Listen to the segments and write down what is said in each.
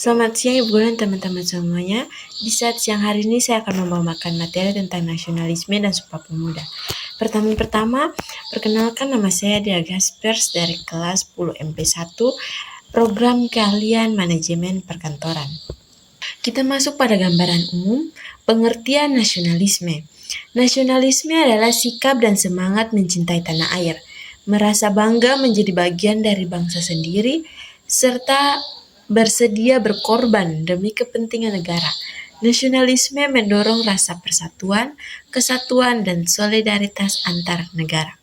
Selamat siang Ibu Guru dan teman-teman semuanya. Di saat siang hari ini saya akan membawakan materi tentang nasionalisme dan Sumpah Pemuda. Pertama, perkenalkan nama saya Dia Gaspers dari kelas 10 MP1, program keahlian manajemen perkantoran. Kita masuk pada gambaran umum, pengertian nasionalisme. Nasionalisme adalah sikap dan semangat mencintai tanah air, merasa bangga menjadi bagian dari bangsa sendiri, serta bersedia berkorban demi kepentingan negara. Nasionalisme mendorong rasa persatuan, kesatuan, dan solidaritas antar negara.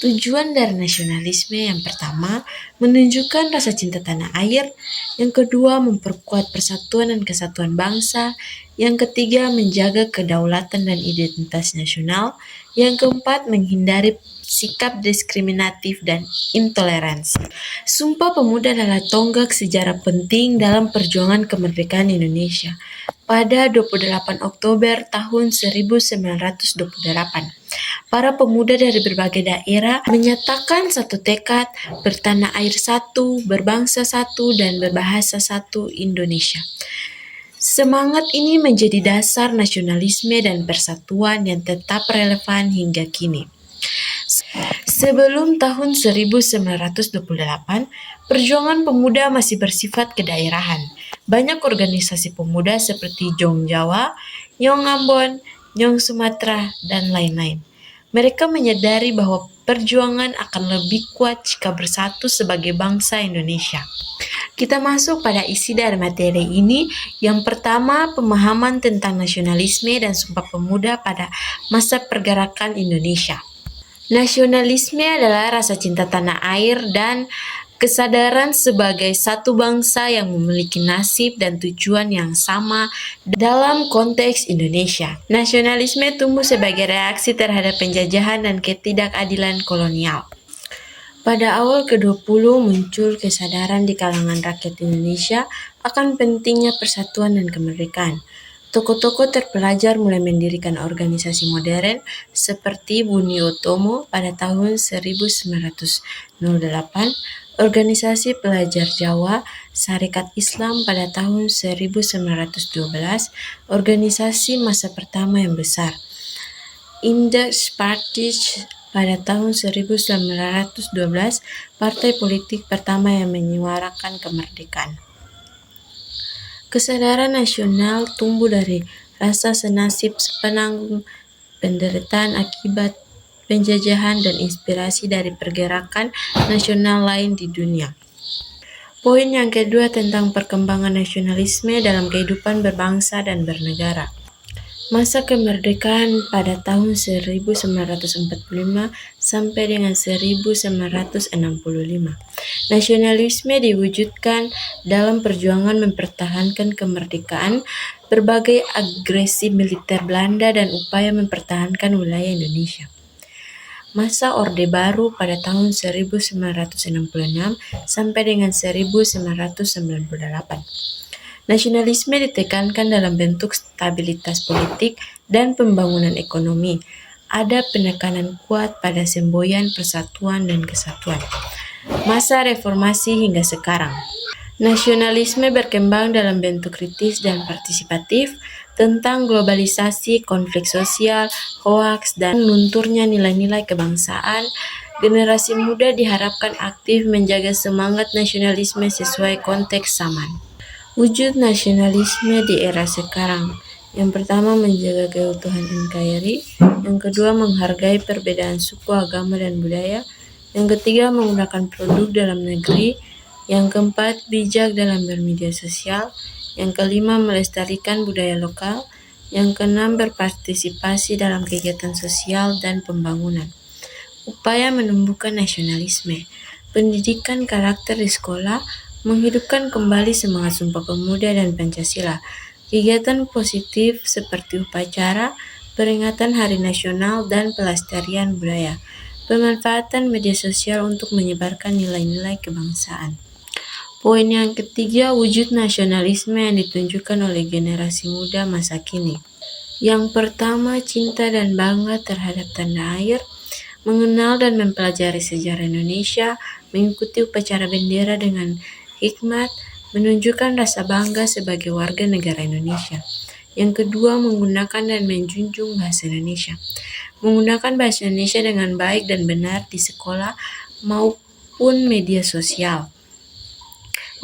Tujuan dari nasionalisme yang pertama, menunjukkan rasa cinta tanah air. Yang kedua, memperkuat persatuan dan kesatuan bangsa. Yang ketiga, menjaga kedaulatan dan identitas nasional. Yang keempat, menghindari sikap diskriminatif dan intoleransi. Sumpah Pemuda adalah tonggak sejarah penting dalam perjuangan kemerdekaan Indonesia. Pada 28 Oktober tahun 1928, para pemuda dari berbagai daerah menyatakan satu tekad bertanah air satu, berbangsa satu, dan berbahasa satu Indonesia. Semangat ini menjadi dasar nasionalisme dan persatuan yang tetap relevan hingga kini. Sebelum tahun 1928, perjuangan pemuda masih bersifat kedaerahan. Banyak organisasi pemuda seperti Jong Jawa, Nyong Ambon, Nyong Sumatera, dan lain-lain. Mereka menyadari bahwa perjuangan akan lebih kuat jika bersatu sebagai bangsa Indonesia. Kita masuk pada isi dari materi ini. Yang pertama, pemahaman tentang nasionalisme dan Sumpah Pemuda pada masa pergerakan Indonesia. Nasionalisme adalah rasa cinta tanah air dan kesadaran sebagai satu bangsa yang memiliki nasib dan tujuan yang sama dalam konteks Indonesia. Nasionalisme tumbuh sebagai reaksi terhadap penjajahan dan ketidakadilan kolonial. Pada awal ke-20 muncul kesadaran di kalangan rakyat Indonesia akan pentingnya persatuan dan kemerdekaan. Tokoh-tokoh terpelajar mulai mendirikan organisasi modern seperti Buni Utomo pada tahun 1908, Organisasi Pelajar Jawa, Sarekat Islam pada tahun 1912, organisasi masa pertama yang besar, Index Party pada tahun 1912, partai politik pertama yang menyuarakan kemerdekaan. Kesadaran nasional tumbuh dari rasa senasib penanggung penderitaan akibat penjajahan dan inspirasi dari pergerakan nasional lain di dunia. Poin yang kedua tentang perkembangan nasionalisme dalam kehidupan berbangsa dan bernegara. Masa kemerdekaan pada tahun 1945 sampai dengan 1965. Nasionalisme diwujudkan dalam perjuangan mempertahankan kemerdekaan, berbagai agresi militer Belanda, dan upaya mempertahankan wilayah Indonesia. Masa Orde Baru pada tahun 1966 sampai dengan 1998. Nasionalisme ditekankan dalam bentuk stabilitas politik dan pembangunan ekonomi. Ada penekanan kuat pada semboyan persatuan dan kesatuan. Masa reformasi hingga sekarang. Nasionalisme berkembang dalam bentuk kritis dan partisipatif tentang globalisasi, konflik sosial, hoaks, dan lunturnya nilai-nilai kebangsaan. Generasi muda diharapkan aktif menjaga semangat nasionalisme sesuai konteks zaman. Wujud nasionalisme di era sekarang. Yang pertama, menjaga keutuhan NKRI. Yang kedua, menghargai perbedaan suku, agama, dan budaya. Yang ketiga, menggunakan produk dalam negeri. Yang keempat, bijak dalam bermedia sosial. Yang kelima, melestarikan budaya lokal. Yang keenam, berpartisipasi dalam kegiatan sosial dan pembangunan. Upaya menumbuhkan nasionalisme. Pendidikan karakter di sekolah, menghidupkan kembali semangat Sumpah Pemuda dan Pancasila. Kegiatan positif seperti upacara, peringatan Hari Nasional, dan pelestarian budaya. Pemanfaatan media sosial untuk menyebarkan nilai-nilai kebangsaan. Poin yang ketiga, wujud nasionalisme yang ditunjukkan oleh generasi muda masa kini. Yang pertama, cinta dan bangga terhadap tanah air, mengenal dan mempelajari sejarah Indonesia, mengikuti upacara bendera dengan hikmat, menunjukkan rasa bangga sebagai warga negara Indonesia. Yang kedua, menggunakan dan menjunjung bahasa Indonesia. Menggunakan bahasa Indonesia dengan baik dan benar di sekolah maupun media sosial.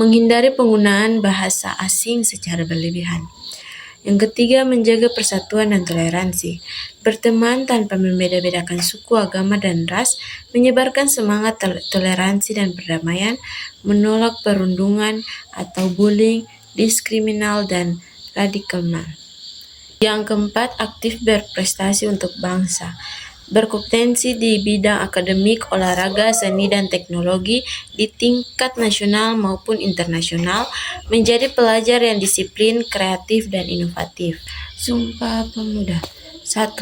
Menghindari penggunaan bahasa asing secara berlebihan. Yang ketiga, menjaga persatuan dan toleransi. Berteman tanpa membeda-bedakan suku, agama, dan ras, menyebarkan semangat toleransi dan perdamaian, menolak perundungan atau bullying, diskriminal, dan radikalisme. Yang keempat, aktif berprestasi untuk bangsa. Berkompetensi di bidang akademik, olahraga, seni, dan teknologi di tingkat nasional maupun internasional, menjadi pelajar yang disiplin, kreatif, dan inovatif. Sumpah Pemuda. 1.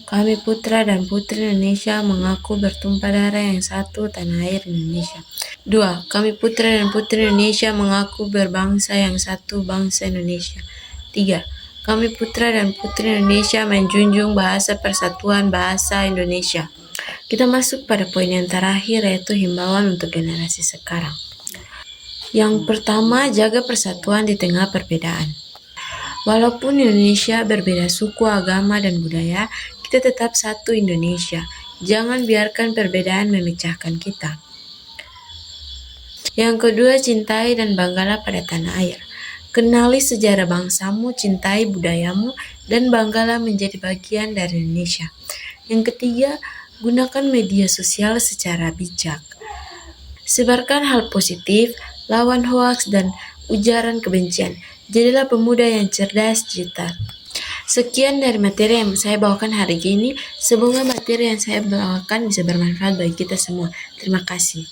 Kami putra dan putri Indonesia mengaku bertumpah darah yang satu, tanah air Indonesia. 2. Kami putra dan putri Indonesia mengaku berbangsa yang satu, bangsa Indonesia. 3. Kami putra dan putri Indonesia menjunjung bahasa persatuan bahasa Indonesia. Kita masuk pada poin yang terakhir, yaitu himbauan untuk generasi sekarang. Yang pertama, jaga persatuan di tengah perbedaan. Walaupun Indonesia berbeda suku, agama, dan budaya, kita tetap satu Indonesia. Jangan biarkan perbedaan memecahkan kita. Yang kedua, cintai dan banggalah pada tanah air. Kenali sejarah bangsamu, cintai budayamu, dan banggalah menjadi bagian dari Indonesia. Yang ketiga, gunakan media sosial secara bijak. Sebarkan hal positif, lawan hoaks dan ujaran kebencian. Jadilah pemuda yang cerdas, cerita. Sekian dari materi yang saya bawakan hari ini. Semoga materi yang saya bawakan bisa bermanfaat bagi kita semua. Terima kasih.